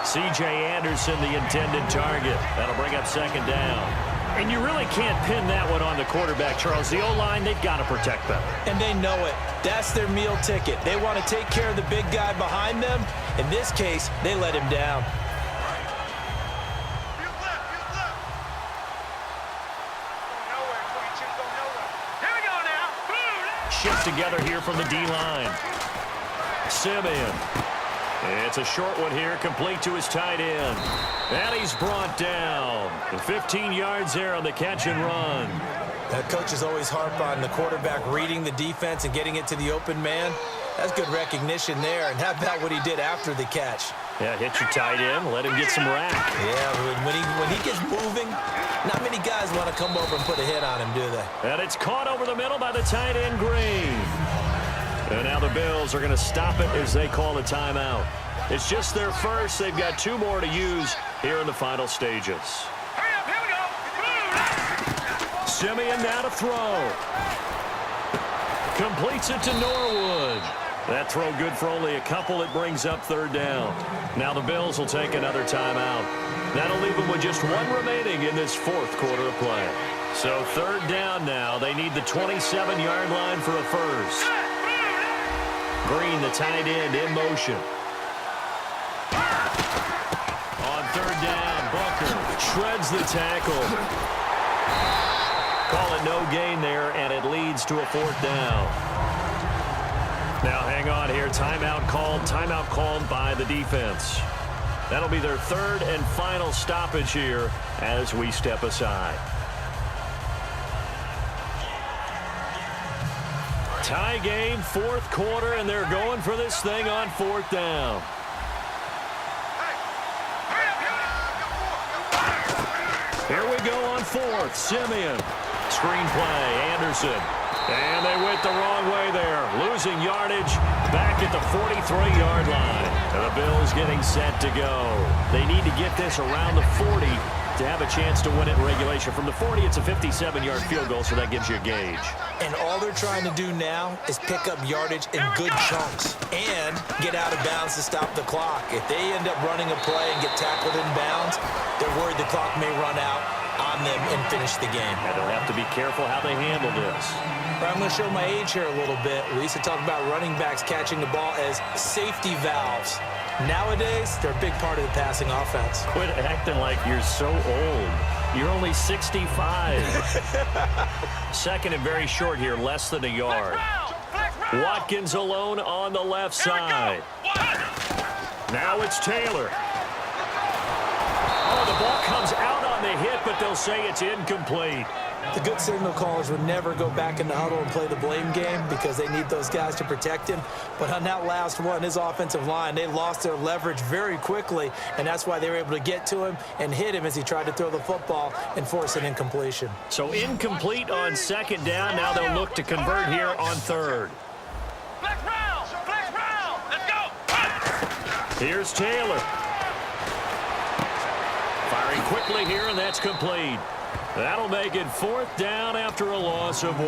C.J. Anderson, the intended target. That'll bring up second down. And you really can't pin that one on the quarterback, Charles. The O-line, they've got to protect them. And they know it. That's their meal ticket. They want to take care of the big guy behind them. In this case, they let him down. Shift together here from the D-line. Simeon. It's a short one here, complete to his tight end. And he's brought down. 15 yards there on the catch and run. Coaches always harp on the quarterback reading the defense and getting it to the open man. That's good recognition there. And how about what he did after the catch? Yeah, hit your tight end, let him get some rack. Yeah, when he gets moving, not many guys want to come over and put a hit on him, do they? And it's caught over the middle by the tight end, Green. And now the Bills are going to stop it as they call a timeout. It's just their first. They've got 2 more to use here in the final stages. Hurry up, here we go. Simeon now to throw. Completes it to Norwood. That throw good for only a couple. It brings up third down. Now the Bills will take another timeout. That'll leave them with just 1 remaining in this 4th quarter of play. So third down now. They need the 27-yard line for a first. Green, the tight end, in motion. On third down, Booker shreds the tackle. Call it no gain there, and it leads to a 4th down. Now hang on here. Timeout called by the defense. That'll be their 3rd and final stoppage here as we step aside. Tie game, 4th quarter, and they're going for this thing on 4th down. Here we go on 4th. Simeon. Screenplay. Anderson. And they went the wrong way there. Losing yardage back at the 43-yard line. And the Bills getting set to go. They need to get this around the 40 to have a chance to win it in regulation. From the 40, it's a 57-yard field goal, so that gives you a gauge. And all they're trying to do now is pick up yardage in good chunks and get out of bounds to stop the clock. If they end up running a play and get tackled in bounds, they're worried the clock may run out on them and finish the game. And they'll have to be careful how they handle this. But I'm going to show my age here a little bit. We used to talk about running backs catching the ball as safety valves. Nowadays, they're a big part of the passing offense. Quit acting like you're so old. You're only 65. Second and very short here, less than a yard. Watkins alone on the left side. Now it's Taylor. Oh, the ball comes out on the hit, but they'll say it's incomplete. The good signal callers would never go back in the huddle and play the blame game because they need those guys to protect him. But on that last one, his offensive line, they lost their leverage very quickly, and that's why they were able to get to him and hit him as he tried to throw the football and force an incompletion. So incomplete on second down. Now they'll look to convert here on third. Let's go. Here's Taylor. Firing quickly here, and that's complete. That'll make it 4th down after a loss of 1.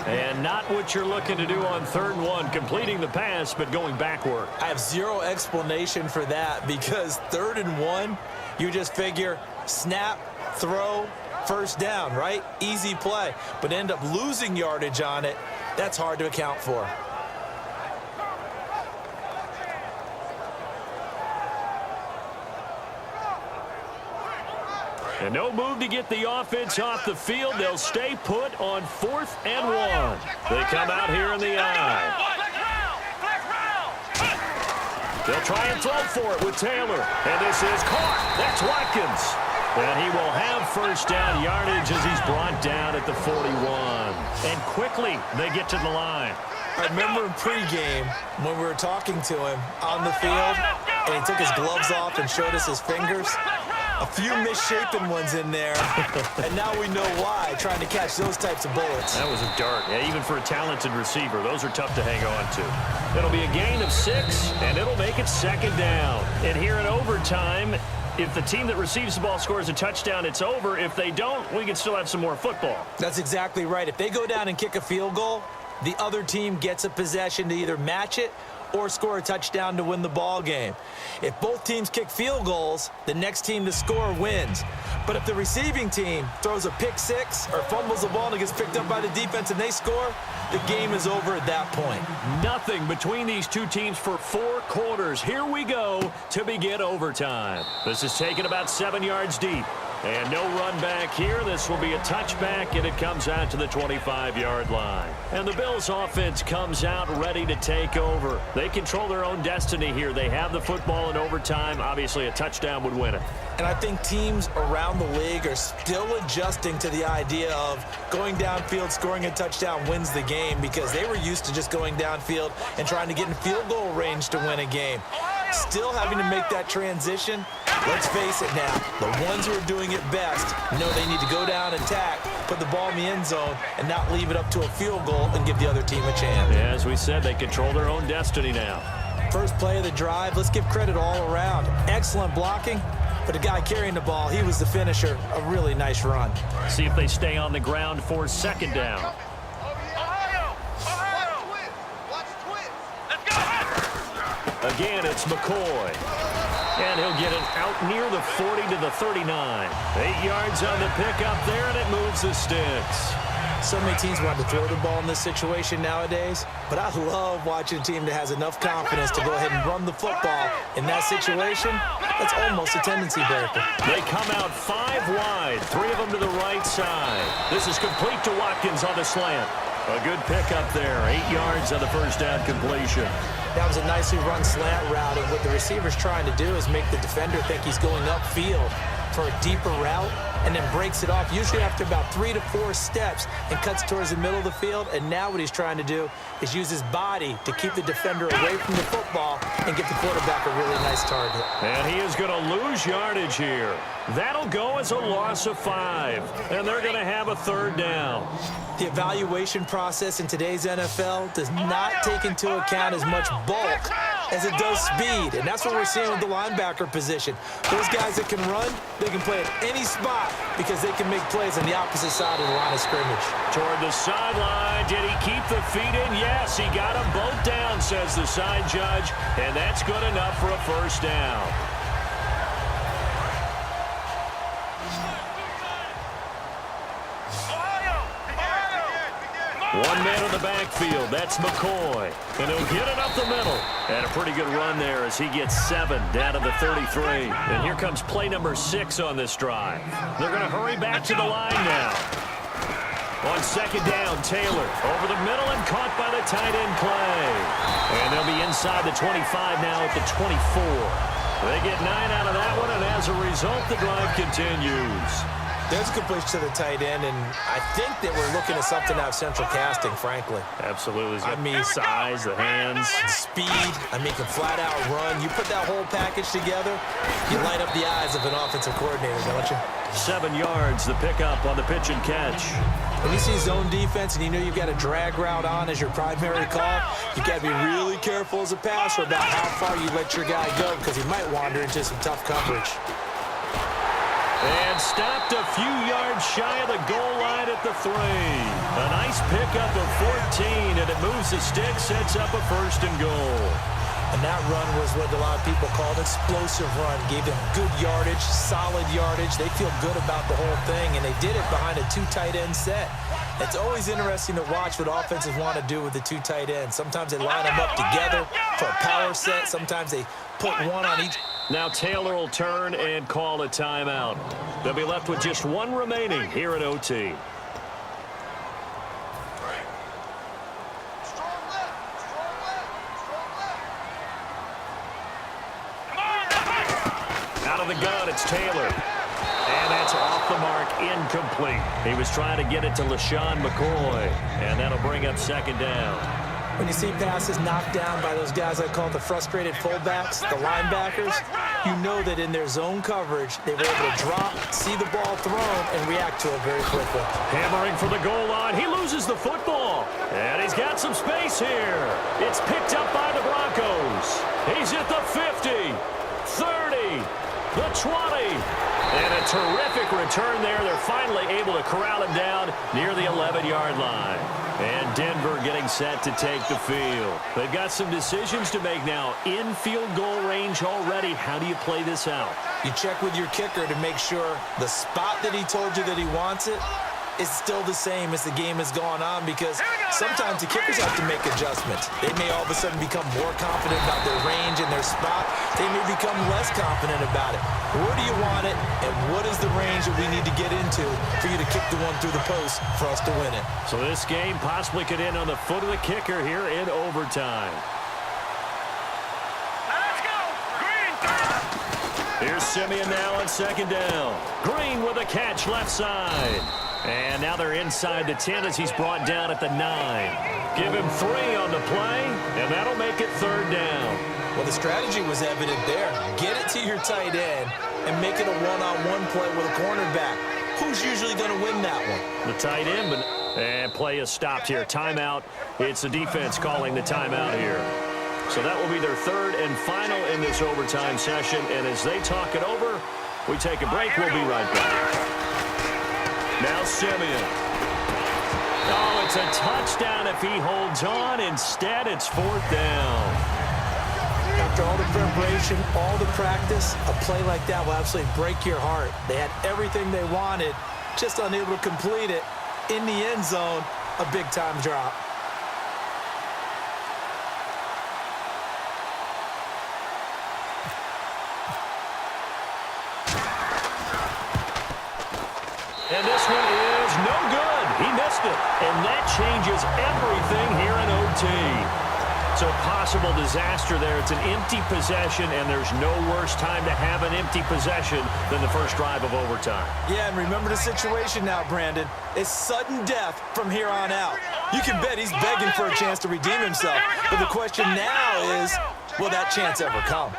And not what you're looking to do on 3rd and 1, completing the pass, but going backward. I have zero explanation for that because 3rd and 1, you just figure snap, throw, first down, right? Easy play. But end up losing yardage on it. That's hard to account for. And no move to get the offense off the field. They'll stay put on 4th and 1. They come out here in the eye. They'll try and throw for it with Taylor. And this is caught. That's Watkins. And he will have first down yardage as he's brought down at the 41. And quickly they get to the line. I remember in pregame when we were talking to him on the field and he took his gloves off and showed us his fingers. A few misshapen ones in there, and now we know why, trying to catch those types of bullets. That was a dart. Yeah, even for a talented receiver, those are tough to hang on to. It'll be a gain of 6, and it'll make it second down. And here in overtime, if the team that receives the ball scores a touchdown, it's over. If they don't, we can still have some more football. That's exactly right. If they go down and kick a field goal, the other team gets a possession to either match it or score a touchdown to win the ball game. If both teams kick field goals, the next team to score wins. But if the receiving team throws a pick six or fumbles the ball and it gets picked up by the defense and they score, the game is over at that point. Nothing between these two teams for 4 quarters. Here we go to begin overtime. This is taken about 7 yards deep. And no run back here. This will be a touchback, and it comes out to the 25-yard line. And the Bills' offense comes out ready to take over. They control their own destiny here. They have the football in overtime. Obviously, a touchdown would win it. And I think teams around the league are still adjusting to the idea of going downfield, scoring a touchdown wins the game, because they were used to just going downfield and trying to get in field goal range to win a game. Still having to make that transition. Let's face it now, the ones who are doing it best know they need to go down and tack, put the ball in the end zone, and not leave it up to a field goal and give the other team a chance. Yeah, as we said, they control their own destiny now. First play of the drive, let's give credit all around. Excellent blocking, but the guy carrying the ball, he was the finisher. A really nice run. See if they stay on the ground for second down. Again, it's McCoy. And he'll get it out near the 40 to the 39. 8 yards on the pickup there, and it moves the sticks. So many teams want to throw the ball in this situation nowadays, but I love watching a team that has enough confidence to go ahead and run the football. In that situation, that's almost a tendency breaker. They come out 5 wide, 3 of them to the right side. This is complete to Watkins on the slant. A good pickup there, 8 yards on the first down completion. That was a nicely run slant route, and what the receiver's trying to do is make the defender think he's going upfield for a deeper route, and then breaks it off, usually after about 3 to 4 steps, and cuts towards the middle of the field. And now what he's trying to do is use his body to keep the defender away from the football and get the quarterback a really nice target. And he is going to lose yardage here. That'll go as a loss of 5, and they're going to have a third down. The evaluation process in today's NFL does not take into account as much bulk as it does speed, and that's what we're seeing with the linebacker position. Those guys that can run, they can play at any spot because they can make plays on the opposite side of the line of scrimmage. Toward the sideline, did he keep the feet in? Yes, he got them both down, says the side judge, and that's good enough for a first down. One man in the backfield, that's McCoy. And he'll get it up the middle. And a pretty good run there as he gets 7 down to the 33. And here comes play number 6 on this drive. They're going to hurry back to the line now. On second down, Taylor over the middle and caught by the tight end Clay. And they'll be inside the 25 now at the 24. They get 9 out of that one, and as a result, the drive continues. There's a completion to the tight end, and I think that we're looking at something out of central casting, frankly. Absolutely. I mean, size, the hands. Speed. I mean, can flat out run. You put that whole package together, you light up the eyes of an offensive coordinator, don't you? 7 yards, the pickup on the pitch and catch. When you see zone defense and you know you've got a drag route on as your primary call, you've got to be really careful as a passer about how far you let your guy go, because he might wander into some tough coverage. And stopped a few yards shy of the goal line at the 3. A nice pickup of 14, and it moves the stick, sets up a first and goal. And that run was what a lot of people called an explosive run. Gave them good yardage, solid yardage. They feel good about the whole thing, and they did it behind a 2 tight end set. It's always interesting to watch what offenses want to do with the 2 tight ends. Sometimes they line them up together for a power set. Sometimes they put one on each. Now Taylor will turn and call a timeout. They'll be left with just 1 remaining here at OT. Out of the gun, it's Taylor. And that's off the mark, incomplete. He was trying to get it to LaShawn McCoy, and that'll bring up second down. When you see passes knocked down by those guys I call the frustrated fullbacks, the linebackers, you know that in their zone coverage, they were able to drop, see the ball thrown, and react to it very quickly. Hammering for the goal line. He loses the football. And he's got some space here. It's picked up by the Broncos. He's at the 50, 30, the 20. And a terrific return there. They're finally able to corral him down near the 11-yard line. And Denver getting set to take the field. They've got some decisions to make now. In field goal range already. How do you play this out? You check with your kicker to make sure the spot that he told you that he wants it is still the same as the game has gone on, because sometimes the kickers have to make adjustments. They may all of a sudden become more confident about their range and their spot. They may become less confident about it. Where do you want it, and what is the range that we need to get into for you to kick the one through the post for us to win it? So this game possibly could end on the foot of the kicker here in overtime. Let's go. Green. Here's Simeon now on second down. Green with a catch left side. And now they're inside the 10 as he's brought down at the 9. Give him 3 on the play, and that'll make it third down. Well, the strategy was evident there. Get it to your tight end and make it a one-on-one play with a cornerback. Who's usually going to win that one? The tight end, but and play is stopped here. Timeout. It's the defense calling the timeout here. So that will be their third and final in this overtime session. And as they talk it over, we take a break. We'll be right back. Now Simeon. Oh, it's a touchdown if he holds on. Instead, it's fourth down. After all the preparation, all the practice, a play like that will absolutely break your heart. They had everything they wanted, just unable to complete it. In the end zone, a big-time drop. And this one is no good. He missed it. And that changes everything here in OT. So possible disaster there. It's an empty possession, and there's no worse time to have an empty possession than the first drive of overtime. Yeah, and remember the situation now, Brandon. It's sudden death from here on out. You can bet he's begging for a chance to redeem himself. But the question now is, will that chance ever come?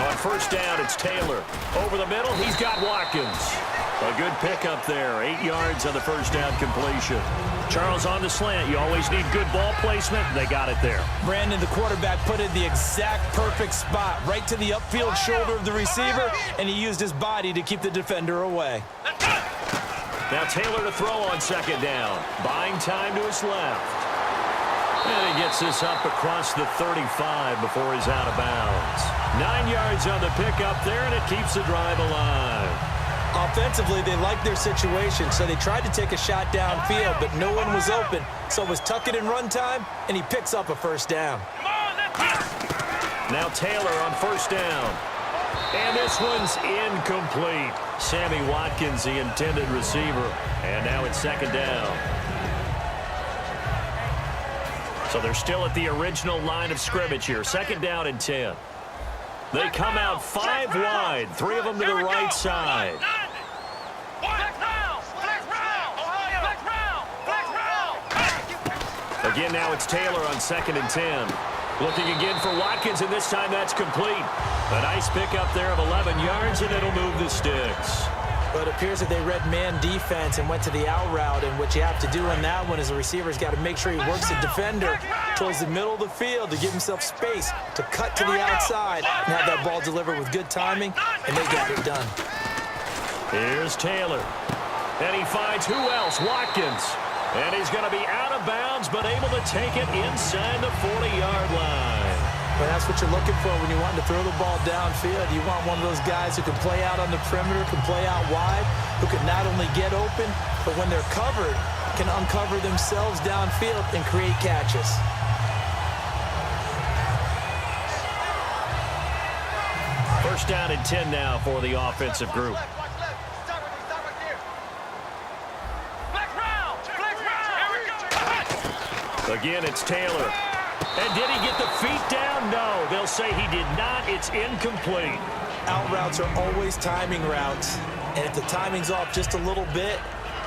On first down, it's Taylor. Over the middle, he's got Watkins. A good pickup there. 8 yards on the first down completion. Charles on the slant. You always need good ball placement. They got it there. Brandon, the quarterback, put in the exact perfect spot, right to the upfield shoulder of the receiver, and he used his body to keep the defender away. Now Taylor to throw on second down. Buying time to his left. And he gets this up across the 35 before he's out of bounds. 9 yards on the pickup there, and it keeps the drive alive. Offensively, they liked their situation, so they tried to take a shot downfield, but no one was open. So it was tuck it and run time, and he picks up a first down. Now Taylor on first down. And this one's incomplete. Sammy Watkins, the intended receiver. And now it's second down. So they're still at the original line of scrimmage here. Second down and 10. They come out 5 wide. 3 of them to the right side. Again, now it's Taylor on second and 10. Looking again for Watkins, and this time that's complete. A nice pickup there of 11 yards, and it'll move the sticks. But it appears that they read man defense and went to the out route, and what you have to do in that one is the receiver's got to make sure he works the defender towards the middle of the field to give himself space to cut to the outside and have that ball delivered with good timing, and they got it done. Here's Taylor. And he finds who else? Watkins. And he's going to be out of bounds, but able to take it inside the 40-yard line. But that's what you're looking for when you want to throw the ball downfield. You want one of those guys who can play out on the perimeter, can play out wide, who can not only get open, but when they're covered, can uncover themselves downfield and create catches. First down and 10 now for the offensive group. Again, it's Taylor. And did he get the feet down? No. They'll say he did not. It's incomplete. Out routes are always timing routes. And if the timing's off just a little bit,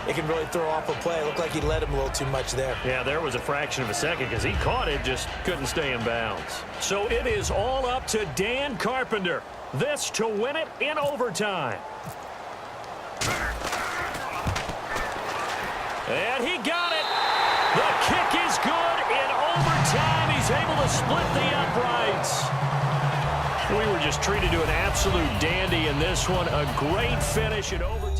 it can really throw off a play. It looked like he led him a little too much there. Yeah, there was a fraction of a second because he caught it, just couldn't stay in bounds. So it is all up to Dan Carpenter. This to win it in overtime. And he got it. The kick is good in overtime. He's able to split the uprights. We were just treated to an absolute dandy in this one. A great finish in over.